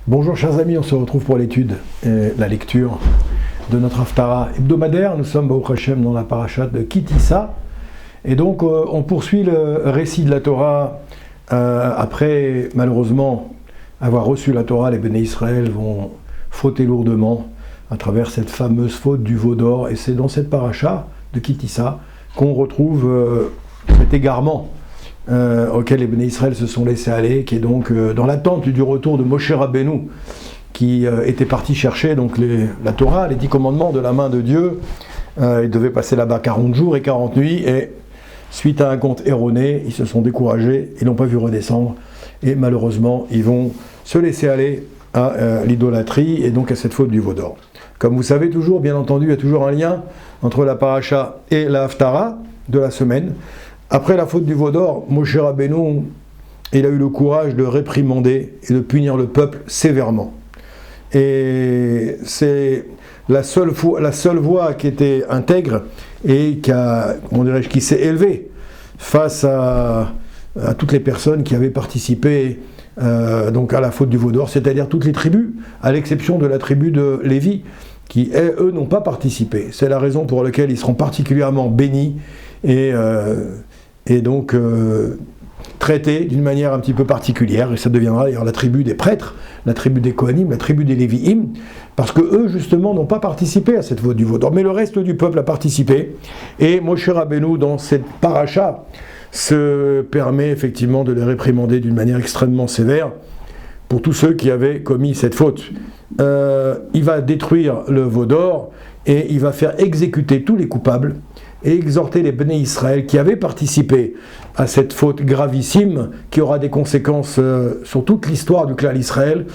Bonjour chers amis, on se retrouve pour l'étude et la lecture de notre Haftara hebdomadaire. Nous sommes au Hashem dans la parashat de Ki Tisa. Et donc on poursuit le récit de la Torah. Après malheureusement avoir reçu la Torah, les Béné Israël vont fauter lourdement à travers cette fameuse faute du veau d'or. Et c'est dans cette parasha de Ki Tisa qu'on retrouve cet égarement auquel les Béné Israël se sont laissés aller, qui est donc dans l'attente du retour de Moshe Rabbeinu, qui était parti chercher donc la Torah, les 10 commandements de la main de Dieu. Il devait passer là-bas 40 jours et 40 nuits, et suite à un compte erroné, ils se sont découragés, ils n'ont pas vu redescendre, et malheureusement, ils vont se laisser aller à l'idolâtrie, et donc à cette faute du veau d'or. Comme vous savez toujours, bien entendu, il y a toujours un lien entre la paracha et la Haftara de la semaine. Après la faute du veau d'or, Moshe Rabbeinu, il a eu le courage de réprimander et de punir le peuple sévèrement. Et c'est la seule voix qui était intègre et qui s'est élevée face à toutes les personnes qui avaient participé donc à la faute du veau d'or, c'est-à-dire toutes les tribus, à l'exception de la tribu de Lévi, qui, eux, n'ont pas participé. C'est la raison pour laquelle ils seront particulièrement bénis et donc traités d'une manière un petit peu particulière, et ça deviendra d'ailleurs la tribu des prêtres, la tribu des Kohanim, la tribu des Lévi'im, parce que eux justement n'ont pas participé à cette faute du veau d'or, mais le reste du peuple a participé, et Moshe Rabbeinu dans cette paracha se permet effectivement de les réprimander d'une manière extrêmement sévère pour tous ceux qui avaient commis cette faute. Il va détruire le veau d'or et il va faire exécuter tous les coupables et exhorter les Béné Israël qui avaient participé à cette faute gravissime qui aura des conséquences sur toute l'histoire du clan Israël.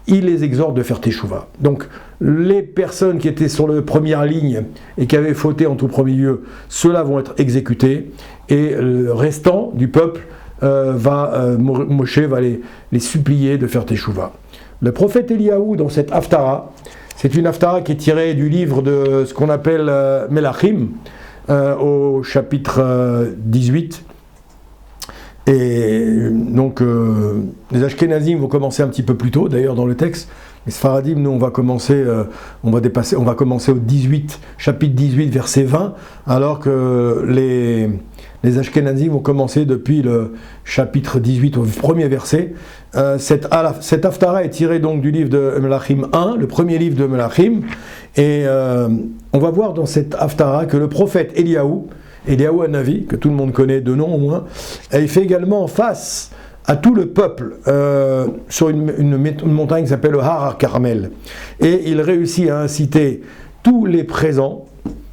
Il les exhorte de faire teshuva. Donc les personnes qui étaient sur la première ligne et qui avaient fauté en tout premier lieu, ceux-là vont être exécutés, et le restant du peuple Moshe va les supplier de faire teshuva. Le prophète Eliyahu, dans cette Haftara, c'est une Haftara qui est tirée du livre de ce qu'on appelle Melachim, au chapitre 18. Et donc les Ashkenazim vont commencer un petit peu plus tôt, d'ailleurs dans le texte. Les Sfaradim, nous on va commencer au 18, chapitre 18, verset 20, alors que les Ashkenazim vont commencer depuis le chapitre 18 au premier verset. Cette Haftara est tirée donc du livre de Melachim 1, le premier livre de Melachim, et on va voir dans cette Haftara que le prophète Eliyahu Hanavi, que tout le monde connaît de nom au moins, il fait également face à tout le peuple sur une montagne qui s'appelle le Har Carmel, et il réussit à inciter tous les présents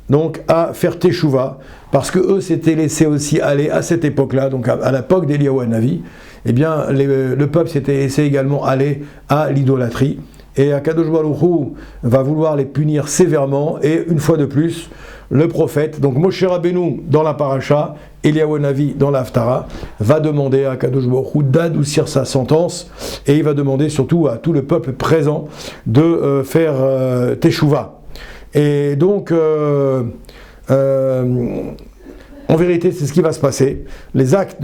donc à faire teshuva, parce que eux s'étaient laissés aussi aller à cette époque-là, donc à l'époque d'Eliyahu Hanavi, eh bien le peuple s'était laissé également aller à l'idolâtrie, et Akadosh Baruch Hu va vouloir les punir sévèrement, et une fois de plus, le prophète, donc Moshe Rabbeinu dans la paracha, Eliyahu Hanavi dans la Haftara, va demander à Akadosh Baruch Hu d'adoucir sa sentence, et il va demander surtout à tout le peuple présent de faire teshuva. Et donc, en vérité, c'est ce qui va se passer. Les actes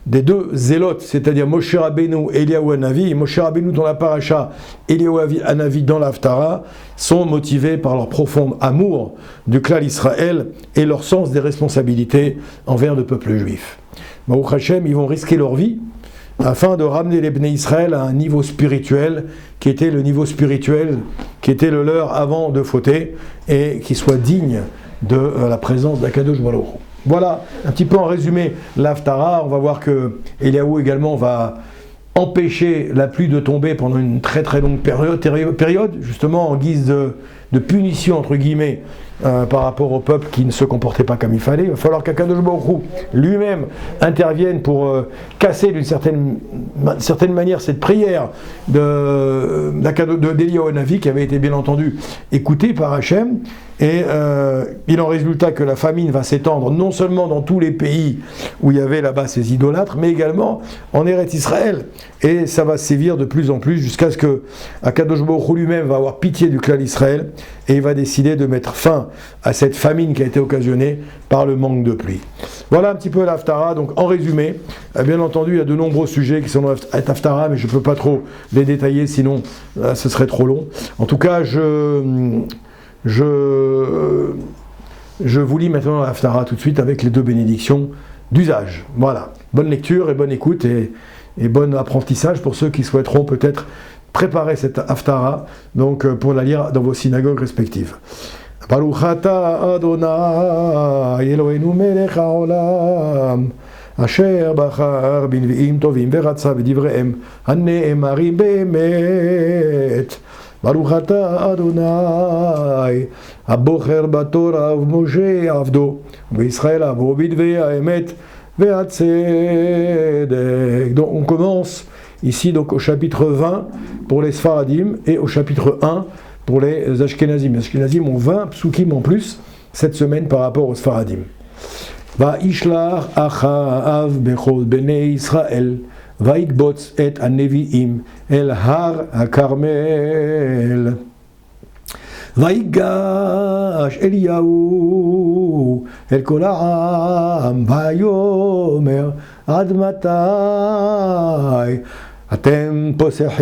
des deux zélotes, c'est-à-dire Moshe Rabbeinu et Eliyahu Hanavi, Moshe Rabbeinu dans la paracha, Eliyahu Hanavi dans la Haftara, sont motivés par leur profond amour du clan Israël et leur sens des responsabilités envers le peuple juif. Baruch Hashem, ils vont risquer leur vie afin de ramener les Béné Israël à un niveau spirituel qui était le niveau spirituel qui était le leur avant de fauter, et qui soit digne de la présence d'Akadosh Baruch Hu. Voilà un petit peu en résumé l'Haftara. On va voir que Eliyahu également va empêcher la pluie de tomber pendant une très très longue période, justement en guise de punition entre guillemets par rapport au peuple qui ne se comportait pas comme il fallait. Il va falloir qu'Akadosh Baruch Hu lui-même intervienne pour casser d'une certaine manière cette prière d'Eliyahu Hanavi, qui avait été bien entendu écoutée par Hachem. Et il en résulta que la famine va s'étendre non seulement dans tous les pays où il y avait là-bas ces idolâtres, mais également en Eretz Israël. Et ça va sévir de plus en plus jusqu'à ce que Akadosh Baruch Hu lui-même va avoir pitié du clan d'Israël et il va décider de mettre fin à cette famine qui a été occasionnée par le manque de pluie. Voilà un petit peu l'Haftara. Donc en résumé, bien entendu, il y a de nombreux sujets qui sont dans l'Haftara, mais je ne peux pas trop les détailler, sinon ce serait trop long. En tout cas, je vous lis maintenant la Haftara tout de suite avec les deux bénédictions d'usage. Voilà, bonne lecture et bonne écoute et bon apprentissage pour ceux qui souhaiteront peut-être préparer cette Haftara, donc pour la lire dans vos synagogues respectives. Baruch ata Adonai Eloheinu melech haolam asher bachar b'nvi'im tovim veratza b'divreim hane'emarim be'emet. Baruch ata Adonai abocher batorah u'moshe avdo v'Yisraël avo b'dvei ha'emet ve'hatzedek. Donc on commence ici donc au chapitre 20 pour les Sfaradim et au chapitre 1 pour les Ashkenazim. Les Ashkenazim ont 20 psukim en plus cette semaine par rapport aux Sfaradim. Va'ishlach Achav bechol bnei Israël va'ikbotz et hanevi'im el har hakarmel. ויגש אליהו אל כל העם ויאמר עד מתי אתם פוסחים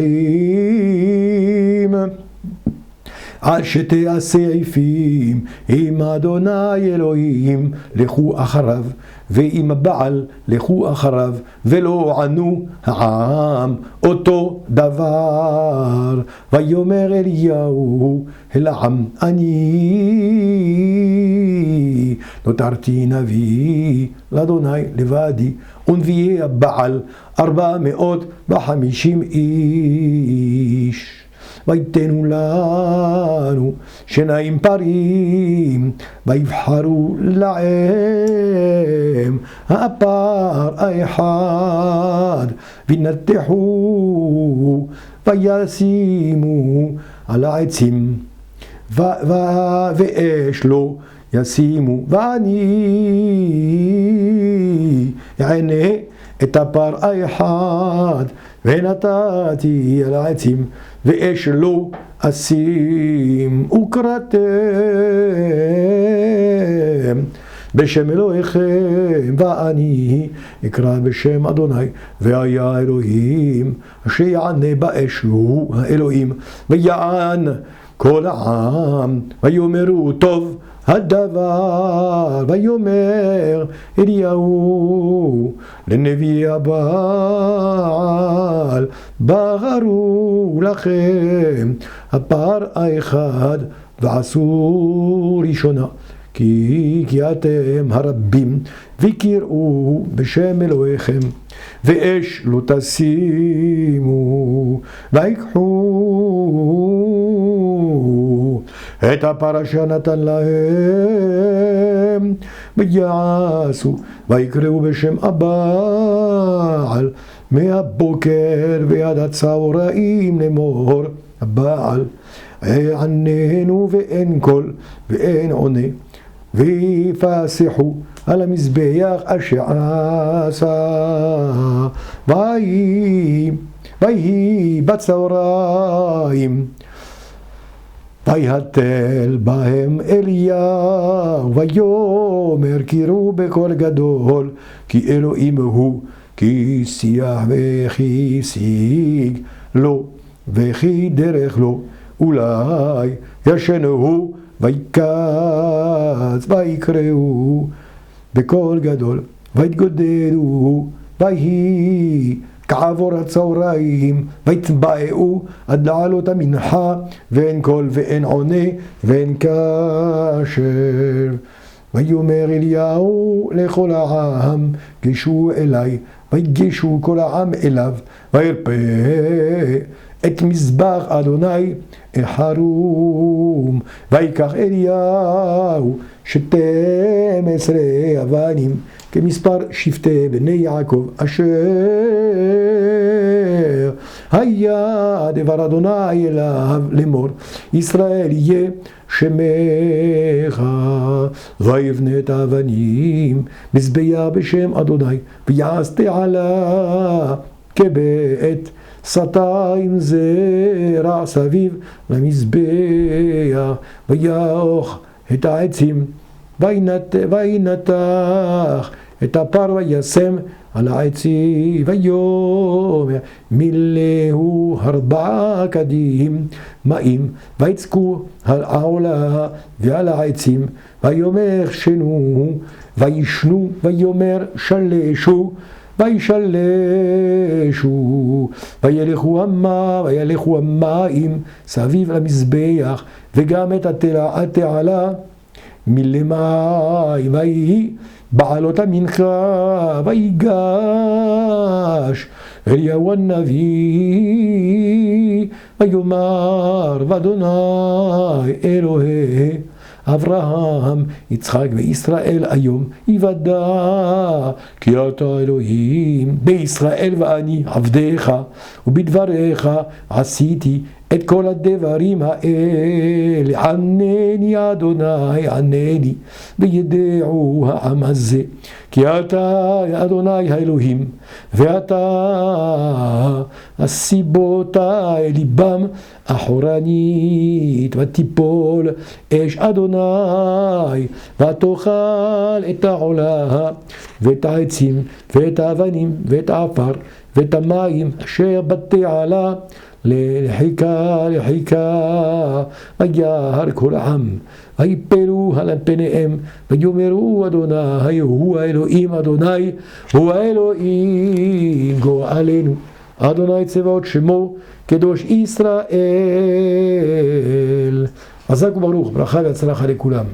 עד שתעשייפים עם אדוני אלוהים לכו אחריו ועם הבעל לכו אחריו ולא ענו העם אותו דבר. ויאמר אליהו אל העם אני נותרתי נביא לאדוני לבדי ונביאי הבעל 450 איש. ויתנו לנו שניים פרים ויבחרו להם הפר האחד וינתחו וישימו על העצים ואש לו ישימו ואני אענה את הפר האחד ונתתי על העצים ואש לא אשים וקראתם בשם אלוהיכם ואני אקרא בשם אדוני והיה אלוהים אשר יענה באש הוא האלוהים ויען כל העם ויאמרו טוב הדבר. ויאמר אליהו לנביא הבעל בחרו לכם הפר האחד ועשו ראשונה כי אתם הרבים וקראו בשם אלוהיכם ואש לא תשימו ויקחו את הפר אשר נתן להם ויעשו ויקראו בשם הבעל מהבוקר ועד הצהריים לאמור הבעל עננו ואין קול ואין עונה ויפסחו על המזבח אשר עשה ויהי בצהריים ויהתל בהם אליהו ויאמר קראו בקול גדול כי אלוהים הוא כי שיח וכי שיג לו וכי דרך לו אולי ישנו ויקץ ויקראו בקול גדול ויתגודדו ויהי כעבור הצהריים ויתבעו עד לעלות המנחה ואין קול ואין עונה ואין קשר. ויאמר אליהו לכל העם גשו אליי ויגשו כל העם אליו וירפא את מזבח אדוני החרום ויקח אליהו 12 אבנים כמספר שבטי בני יעקב אשר היה דבר אדוני אליו לאמור, ישראל יהיה שמך, ויבנה את האבנים מזבח בשם אדוני, ויעשה עלה כבית סטיים זרע סביב למזבח, ויעוך את העצים, וינתח את הפר וישם על העצים, ויאמר מילאו 4 כדים מים, ויצקו על העולה ועל העצים, ויאמר שנו, וישנו, ויאמר שלשו, וישלשו, וילכו המים סביב למזבח, וגם את התעלה מלמעלה, ויהי בעלות המנחה, ויגש אליהו הנביא, ויאמר ואדוני אלוהי אברהם, יצחק וישראל היום יוודע כי אתה אלוהים בישראל, ואני עבדיך ובדבריך עשיתי את כל הדברים האלה. ענני אדוני ענני, וידעו העם הזה כי אתה אדוני האלוהים, ואתה הסיבותה ליבם אחורנית, ותיפול אש אדוני ותאכל את העולה ואת העצים ואת האבנים ואת העפר ואת המים אשר בתעלה לחיקה, וירא כל העם, ויפלו על פניהם, ויאמרו אדוני הוא האלוהים, אדוני הוא האלוהים גואלנו, אדוני צבאות שמו קדוש ישראל. חזק וברוך, ברכה והצלחה לכולם.